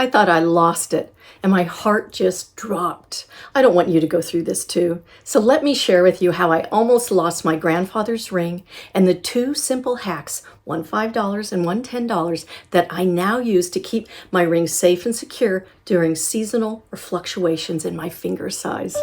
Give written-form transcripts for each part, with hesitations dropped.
I thought I lost it, and my heart just dropped. I don't want you to go through this too. So let me share with you how I almost lost my grandfather's ring and the two simple hacks, one $5 and one $10, that I now use to keep my ring safe and secure during seasonal or fluctuations in my finger size.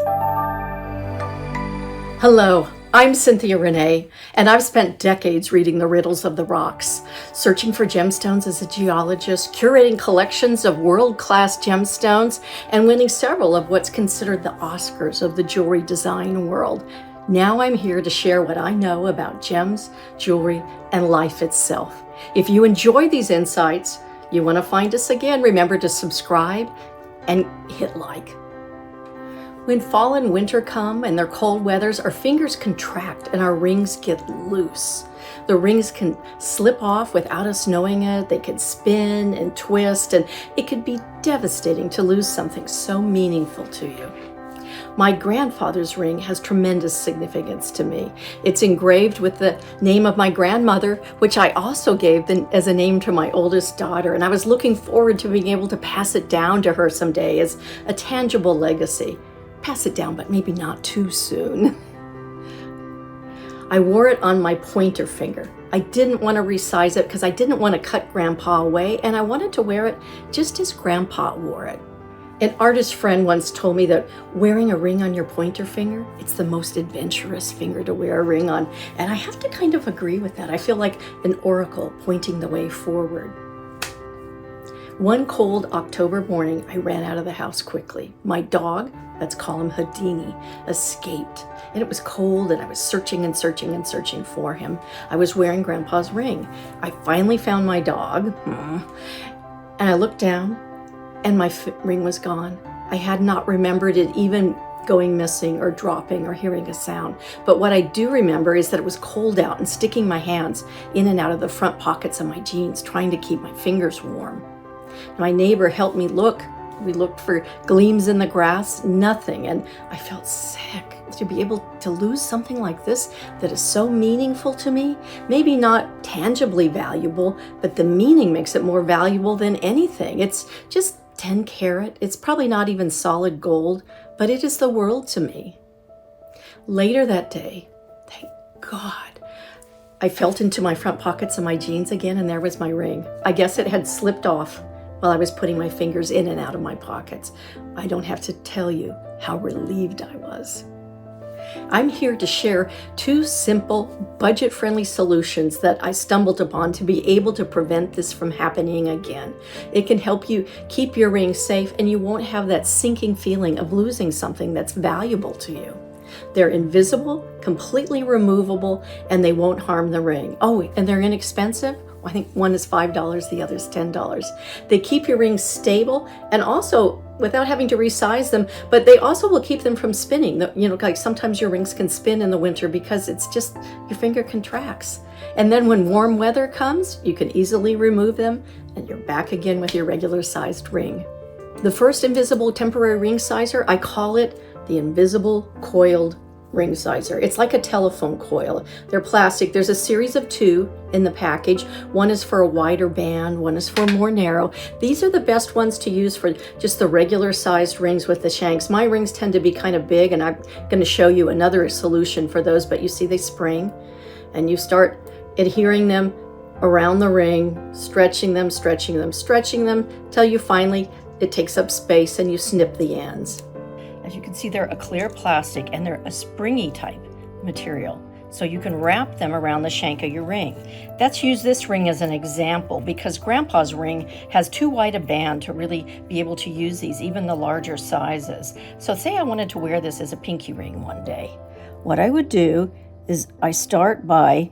Hello, I'm Cynthia Renee, and I've spent decades reading the riddles of the rocks, searching for gemstones as a geologist, curating collections of world-class gemstones, and winning several of what's considered the Oscars of the jewelry design world. Now I'm here to share what I know about gems, jewelry, and life itself. If you enjoy these insights, you want to find us again, remember to subscribe and hit like. When fall and winter come and their cold weathers, our fingers contract and our rings get loose. The rings can slip off without us knowing it. They can spin and twist, and it could be devastating to lose something so meaningful to you. My grandfather's ring has tremendous significance to me. It's engraved with the name of my grandmother, which I also gave as a name to my oldest daughter, and I was looking forward to being able to pass it down to her someday as a tangible legacy. Pass it down, but maybe not too soon. I wore it on my pointer finger. I didn't want to resize it because I didn't want to cut Grandpa away, and I wanted to wear it just as Grandpa wore it. An artist friend once told me that wearing a ring on your pointer finger, it's the most adventurous finger to wear a ring on, and I have to kind of agree with that. I feel like an oracle pointing the way forward. One cold October morning, I ran out of the house quickly. My dog, let's call him Houdini, escaped. And it was cold, and I was searching and searching and searching for him. I was wearing Grandpa's ring. I finally found my dog, and I looked down, and my ring was gone. I had not remembered it even going missing or dropping or hearing a sound. But what I do remember is that it was cold out and sticking my hands in and out of the front pockets of my jeans, trying to keep my fingers warm. My neighbor helped me look. We looked for gleams in the grass, nothing, and I felt sick to be able to lose something like this that is so meaningful to me. Maybe not tangibly valuable, but the meaning makes it more valuable than anything. It's just 10 karat. It's probably not even solid gold, but it is the world to me. Later that day, thank God, I felt into my front pockets of my jeans again, and there was my ring. I guess it had slipped off while I was putting my fingers in and out of my pockets. I don't have to tell you how relieved I was. I'm here to share two simple, budget-friendly solutions that I stumbled upon to be able to prevent this from happening again. It can help you keep your ring safe, and you won't have that sinking feeling of losing something that's valuable to you. They're invisible, completely removable, and they won't harm the ring. Oh, and they're inexpensive. I think one is $5, the other is $10. They keep your rings stable and also without having to resize them, but they also will keep them from spinning. Like sometimes your rings can spin in the winter because it's just your finger contracts. And then when warm weather comes, you can easily remove them and you're back again with your regular sized ring. The first invisible temporary ring sizer, I call it the invisible coiled ring sizer. It's like a telephone coil. They're plastic. There's a series of two in the package. One is for a wider band, one is for more narrow. These are the best ones to use for just the regular sized rings with the Shanks. My rings tend to be kind of big, and I'm going to show you another solution for those, but you see they spring, and you start adhering them around the ring, stretching them, till you finally, it takes up space and you snip the ends. As you can see, they're a clear plastic and they're a springy type material. So you can wrap them around the shank of your ring. Let's use this ring as an example because Grandpa's ring has too wide a band to really be able to use these, even the larger sizes. So say I wanted to wear this as a pinky ring one day. What I would do is I start by,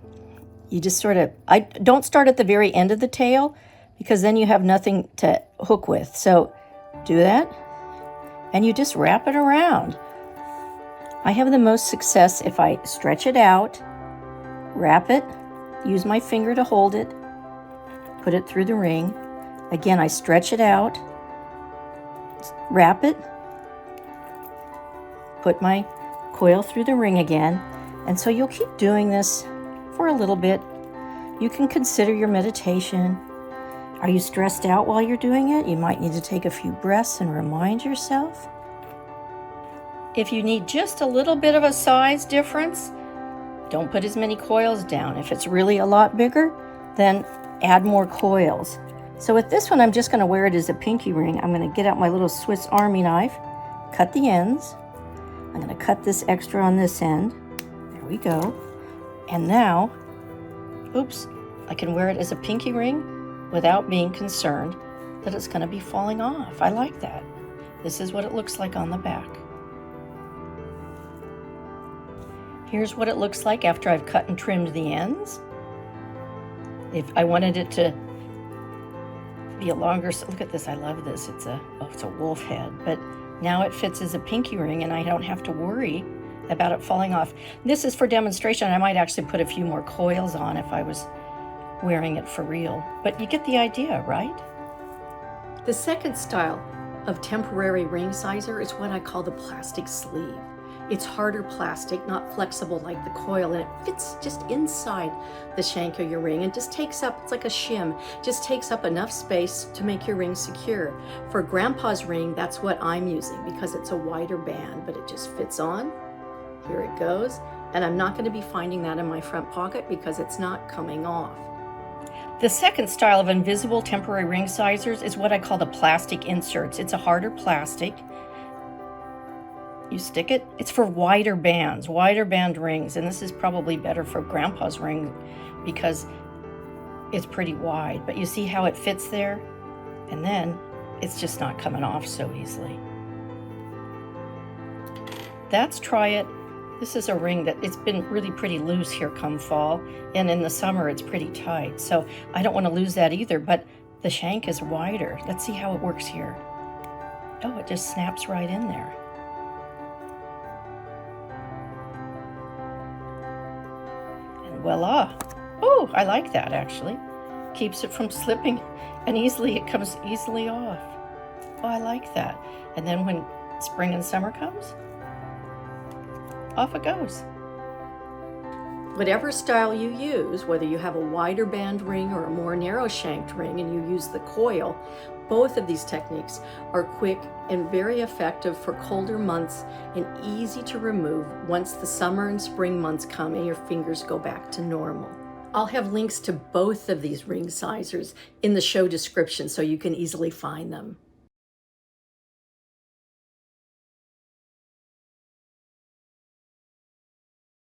I don't start at the very end of the tail because then you have nothing to hook with. So do that. And you just wrap it around. I have the most success if I stretch it out, wrap it, use my finger to hold it, put it through the ring. Again, I stretch it out, wrap it, put my coil through the ring again. And so you'll keep doing this for a little bit. You can consider your meditation. Are you stressed out while you're doing it? You might need to take a few breaths and remind yourself. If you need just a little bit of a size difference, don't put as many coils down. If it's really a lot bigger, then add more coils. So with this one, I'm just going to wear it as a pinky ring. I'm going to get out my little Swiss Army knife, cut the ends. I'm going to cut this extra on this end. There we go. And now, oops, I can wear it as a pinky ring without being concerned that it's going to be falling off. I like that. This is what it looks like on the back. Here's what it looks like after I've cut and trimmed the ends. If I wanted it to be a longer, look at this, I love this. It's a wolf head, but now it fits as a pinky ring and I don't have to worry about it falling off. This is for demonstration. I might actually put a few more coils on if I was wearing it for real, but you get the idea, right? The second style of temporary ring sizer is what I call the plastic sleeve. It's harder plastic, not flexible like the coil, and it fits just inside the shank of your ring and just takes up, it's like a shim, just takes up enough space to make your ring secure. For Grandpa's ring, that's what I'm using because it's a wider band, but it just fits on. Here it goes. And I'm not going to be finding that in my front pocket because it's not coming off. The second style of invisible temporary ring sizers is what I call the plastic inserts. It's a harder plastic. You stick it. It's for wider bands, wider band rings, and this is probably better for Grandpa's ring because it's pretty wide. But you see how it fits there? And then it's just not coming off so easily. That's Try It. This is a ring that it's been really pretty loose here come fall, and in the summer it's pretty tight. So I don't want to lose that either, but the shank is wider. Let's see how it works here. Oh, it just snaps right in there. Voila. Oh, I like that actually. Keeps it from slipping and it comes easily off. Oh, I like that. And then when spring and summer comes, off it goes. Whatever style you use, whether you have a wider band ring or a more narrow shanked ring and you use the coil, both of these techniques are quick and very effective for colder months and easy to remove once the summer and spring months come and your fingers go back to normal. I'll have links to both of these ring sizers in the show description so you can easily find them.